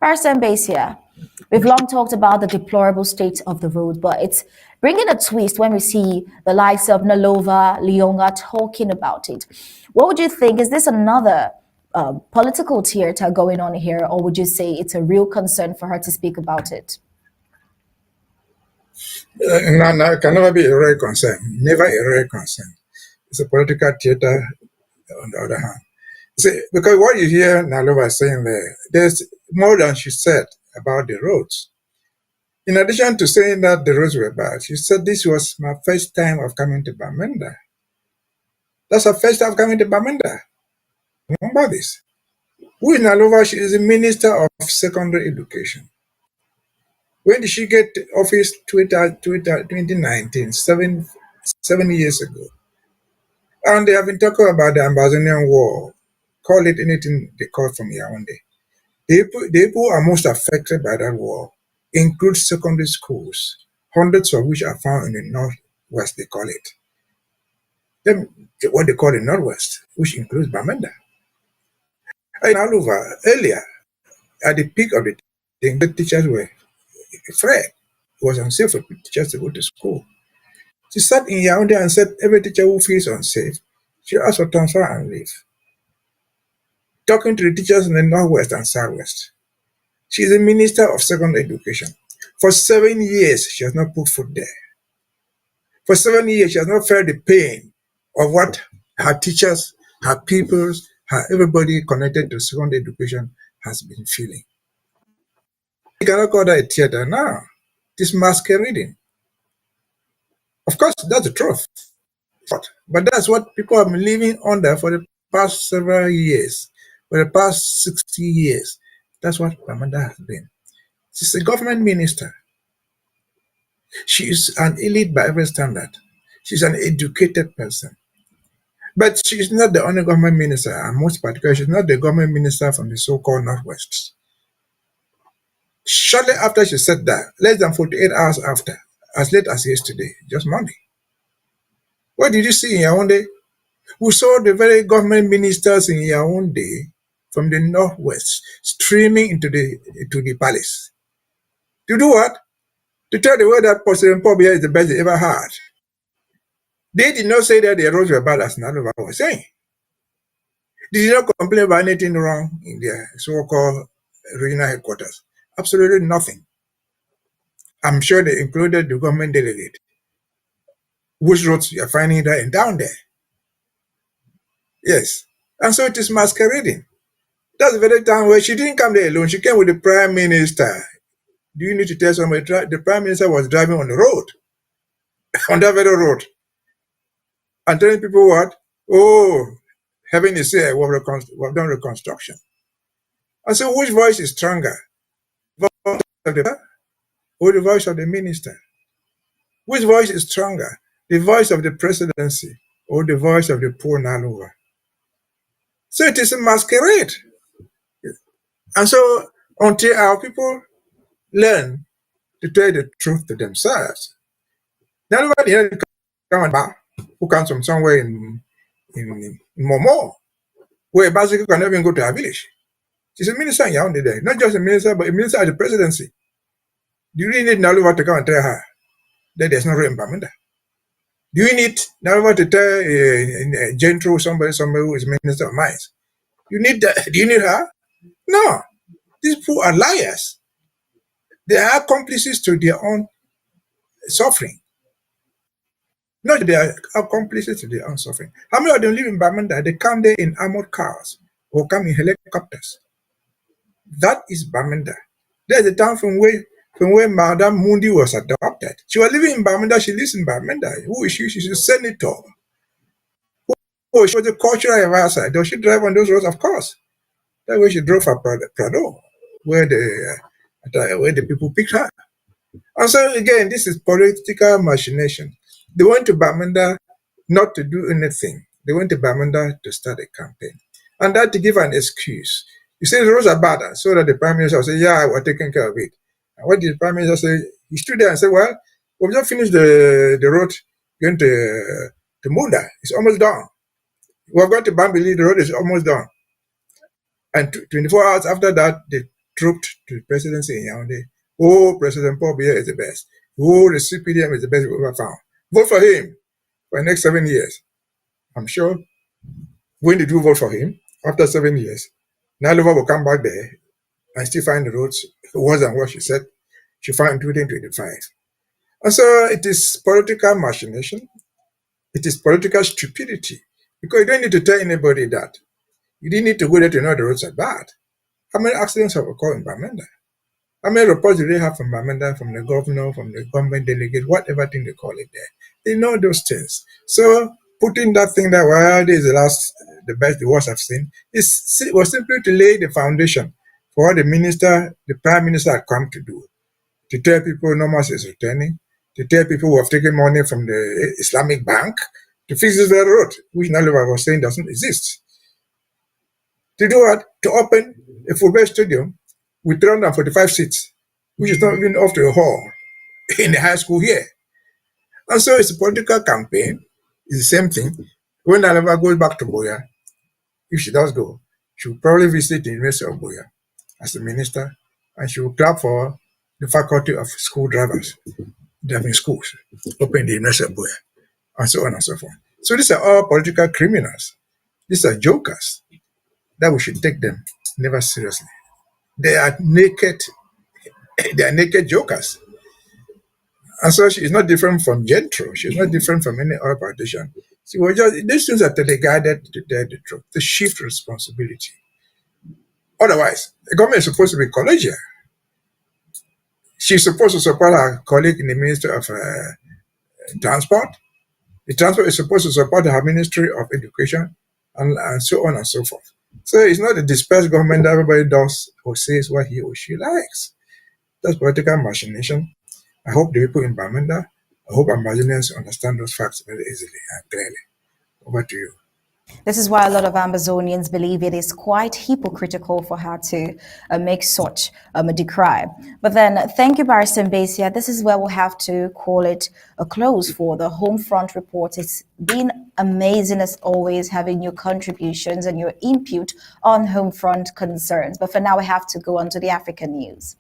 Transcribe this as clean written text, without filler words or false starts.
Barrister Mbeseha, we've long talked about the deplorable state of the road, but it's bringing a twist when we see the likes of Nalova, Leonga talking about it. What would you think? Is this another political theater going on here, or would you say it's a real concern for her to speak about it? No, it can never be a real concern. Never a real concern. It's a political theater on the other hand. See, because what you hear Nalova saying there's more than she said about the roads. In addition to saying that the roads were bad, she said this was my first time of coming to Bamenda. That's her first time coming to Bamenda. Remember this. Who is Nalova? She is the Minister of Secondary Education. When did she get office? 2019, 7 years ago. And they have been talking about the Amazonian War. Call it anything they call from Yaoundé. The people are most affected by that war include secondary schools, hundreds of which are found in the northwest, they call it. Then what they call the northwest, which includes Bamenda. In Aluva, earlier, at the peak of the thing, the teachers were afraid. It was unsafe for teachers to go to school. She sat in Yaoundé and said, every teacher who feels unsafe, she asked for transfer and leave. Talking to the teachers in the northwest and southwest. She is the Minister of Secondary Education. For 7 years, she has not put foot there. For 7 years, she has not felt the pain of what her teachers, her pupils, everybody connected to secondary education has been feeling. You cannot call that a theater now. It is masquerading. Of course, that's the truth. But that's what people have been living under for the past several years, for the past 60 years. That's what Bamenda has been. She's a government minister. She is an elite by every standard. She's an educated person. But she is not the only government minister, and most particularly, she's not the government minister from the so-called Northwest. Shortly after she said that, less than 48 hours after, as late as yesterday, just Monday, what did you see in Yaoundé? We saw the very government ministers in Yaoundé from the Northwest streaming into the palace. To do what? To tell the world that President Pobia is the best they ever had. They did not say that the roads were bad, as Nalova was saying. They did not complain about anything wrong in their so-called regional headquarters. Absolutely nothing. I'm sure they included the government delegate, whose roads you are finding there and down there. Yes. And so it is masquerading. That's the very time where she didn't come there alone. She came with the prime minister. Do you need to tell somebody? The prime minister was driving on the road, on that very road, and telling people what? Oh, heaven is here, we've done reconstruction. And so which voice is stronger? The voice of the or the voice of the minister? Which voice is stronger? The voice of the presidency or the voice of the poor Nalova? So it is a masquerade. And so until our people learn to tell the truth to themselves, nobody here who comes from somewhere in Momo, where basically can even go to her village. She's a minister in Yaoundé there. Not just a minister, but a minister at the presidency. Do you really need Nalova to come and tell her that there's no rain in Bamenda? Do you need Nalova to tell Gentro, somebody who is minister of mines? Do you need her? No. These people are liars. They are accomplices to their own suffering. No, they are accomplices to their own suffering. How many of them live in Bamenda? They come there in armored cars or come in helicopters. That is Bamenda. There's a town from where Madame Mundi was adopted. She was living in Bamenda. She lives in Bamenda. Who is she? She's a senator. Oh, she was a cultural advisor. Does she drive on those roads? Of course. That's where she drove her Prado, where the people picked her. And so again, this is political machination. They went to Bamenda not to do anything. They went to Bamenda to start a campaign. And that to give an excuse. You say the roads are bad, so that the Prime Minister will say, yeah, we're taking care of it. And what did the Prime Minister say? He stood there and said, well, we've just finished the road going to Munda. It's almost done. We're going to Bambili, the road is almost done. And 24 hours after that, the trooped to the presidency in Yaoundé. Oh, President Paul Biya is the best. Oh, the CPDM is the best we've ever found. Vote for him for the next 7 years. I'm sure when did you vote for him? After 7 years. Nalova will come back there and still find the roads worse than what she said she found in 2025. And so it is political machination. It is political stupidity. Because you don't need to tell anybody that. You didn't need to go there to know the roads are bad. How many accidents have occurred in Bamenda? How many reports do they have from Bamenda, from the governor, from the government delegate, whatever thing they call it there? They know those things. So putting that thing that, well, this is the best, the worst I've seen, was simply to lay the foundation for what the prime minister had come to do. To tell people normalcy is returning, to tell people who have taken money from the Islamic Bank to fix this very road, which Nalova was saying doesn't exist. To do what? To open a football stadium with 345 seats, which is not even off to a hall in the high school here. And so it's a political campaign. It's the same thing. When Nalova goes back to Boya, if she does go, she will probably visit the University of Boya as the minister, and she will clap for the faculty of school drivers, driving schools, open the University of Boya, and so on and so forth. So these are all political criminals. These are jokers that we should take them never seriously. They are naked jokers. And so she is not different from Gentro. She is not different from any other politician. She was just, these things are teleguided to tell the truth, to shift responsibility. Otherwise, the government is supposed to be collegial. She's supposed to support her colleague in the Ministry of Transport. The transport is supposed to support her Ministry of Education, and so on and so forth. So it's not a dispersed government that everybody does or says what he or she likes. That's political machination. I hope the people in Bamenda, I hope Ambazonians understand those facts very easily and clearly. Over to you. This is why a lot of Ambazonians believe it is quite hypocritical for her to make such a decry. But then, thank you, Barrister Mbeseha. This is where we'll have to call it a close for the Homefront report. It's been amazing as always having your contributions and your input on Homefront concerns. But for now, we have to go on to the African news.